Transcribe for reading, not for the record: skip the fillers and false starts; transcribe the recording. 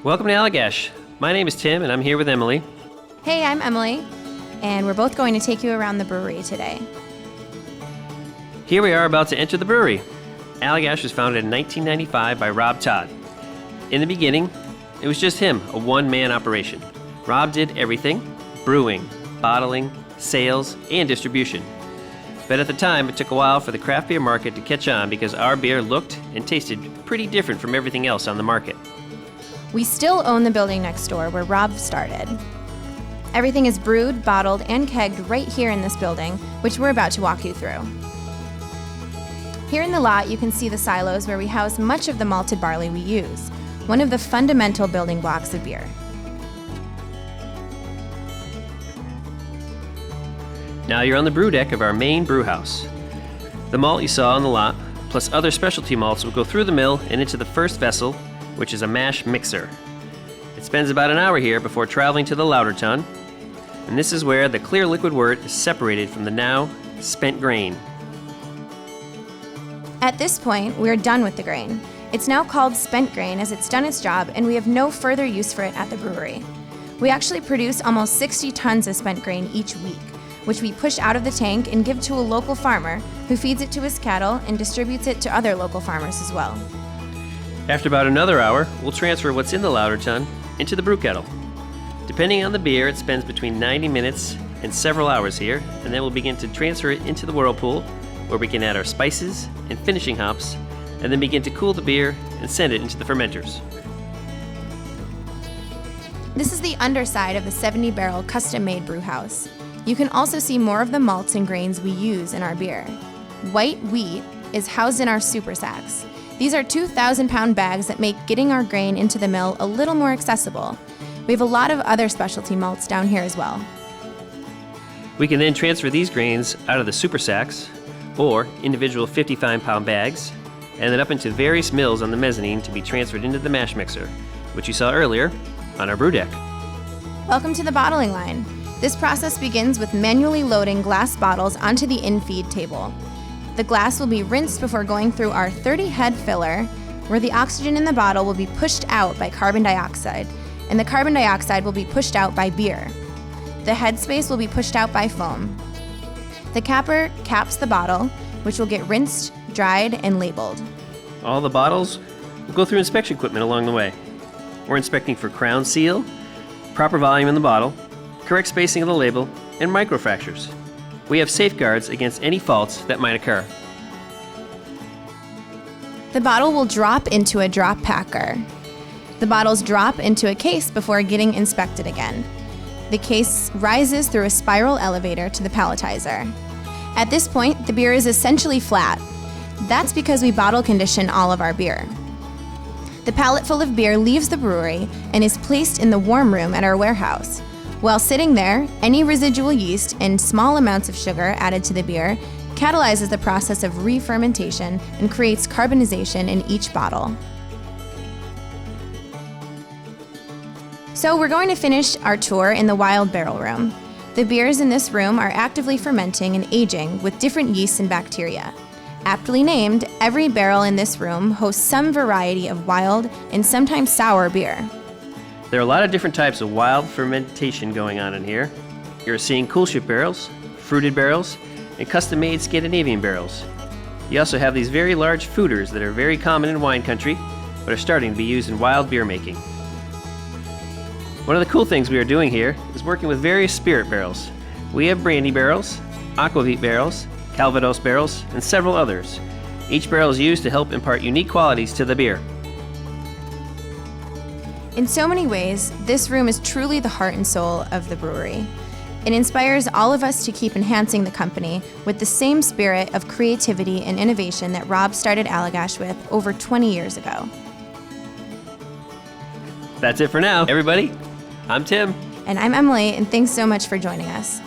Welcome to Allagash. My name is Tim, and I'm here with Emily. Hey, I'm Emily, and we're both going to take you around the brewery today. Here we are about to enter the brewery. Allagash was founded in 1995 by Rob Todd. In the beginning, it was just him, a one-man operation. Rob did everything: brewing, bottling, sales, and distribution. But at the time, it took a while for the craft beer market to catch on because our beer looked and tasted pretty different from everything else on the market. We still own the building next door where Rob started. Everything is brewed, bottled, and kegged right here in this building, which we're about to walk you through. Here in the lot, you can see the silos where we house much of the malted barley we use, one of the fundamental building blocks of beer. Now you're on the brew deck of our main brew house. The malt you saw on the lot, plus other specialty malts, will go through the mill and into the first vessel, which is a mash mixer. It spends about an hour here before traveling to the lauter tun, and this is where the clear liquid wort is separated from the now spent grain. At this point, we're done with the grain. It's now called spent grain as it's done its job, and we have no further use for it at the brewery. We actually produce almost 60 tons of spent grain each week, which we push out of the tank and give to a local farmer who feeds it to his cattle and distributes it to other local farmers as well. After about another hour, we'll transfer what's in the lauter tun into the brew kettle. Depending on the beer, it spends between 90 minutes and several hours here, and then we'll begin to transfer it into the whirlpool, where we can add our spices and finishing hops, and then begin to cool the beer and send it into the fermenters. This is the underside of the 70-barrel custom-made brew house. You can also see more of the malts and grains we use in our beer. White wheat is housed in our super sacks. These are 2,000-pound bags that make getting our grain into the mill a little more accessible. We have a lot of other specialty malts down here as well. We can then transfer these grains out of the super sacks, or individual 55-pound bags, and then up into various mills on the mezzanine to be transferred into the mash mixer, which you saw earlier on our brew deck. Welcome to the bottling line. This process begins with manually loading glass bottles onto the infeed table. The glass will be rinsed before going through our 30-head filler, where the oxygen in the bottle will be pushed out by carbon dioxide, and the carbon dioxide will be pushed out by beer. The head space will be pushed out by foam. The capper caps the bottle, which will get rinsed, dried, and labeled. All the bottles will go through inspection equipment along the way. We're inspecting for crown seal, proper volume in the bottle, correct spacing of the label, and microfractures. We have safeguards against any faults that might occur. The bottle will drop into a drop packer. The bottles drop into a case before getting inspected again. The case rises through a spiral elevator to the palletizer. At this point, the beer is essentially flat. That's because we bottle condition all of our beer. The pallet full of beer leaves the brewery and is placed in the warm room at our warehouse. While sitting there, any residual yeast and small amounts of sugar added to the beer catalyzes the process of re-fermentation and creates carbonization in each bottle. So we're going to finish our tour in the wild barrel room. The beers in this room are actively fermenting and aging with different yeasts and bacteria. Aptly named, every barrel in this room hosts some variety of wild and sometimes sour beer. There are a lot of different types of wild fermentation going on in here. You're seeing coolship barrels, fruited barrels, and custom-made Scandinavian barrels. You also have these very large foeders that are very common in wine country, but are starting to be used in wild beer making. One of the cool things we are doing here is working with various spirit barrels. We have brandy barrels, aquavit barrels, calvados barrels, and several others. Each barrel is used to help impart unique qualities to the beer. In so many ways, this room is truly the heart and soul of the brewery. It inspires all of us to keep enhancing the company with the same spirit of creativity and innovation that Rob started Allagash with over 20 years ago. That's it for now, everybody. I'm Tim. And I'm Emily, and thanks so much for joining us.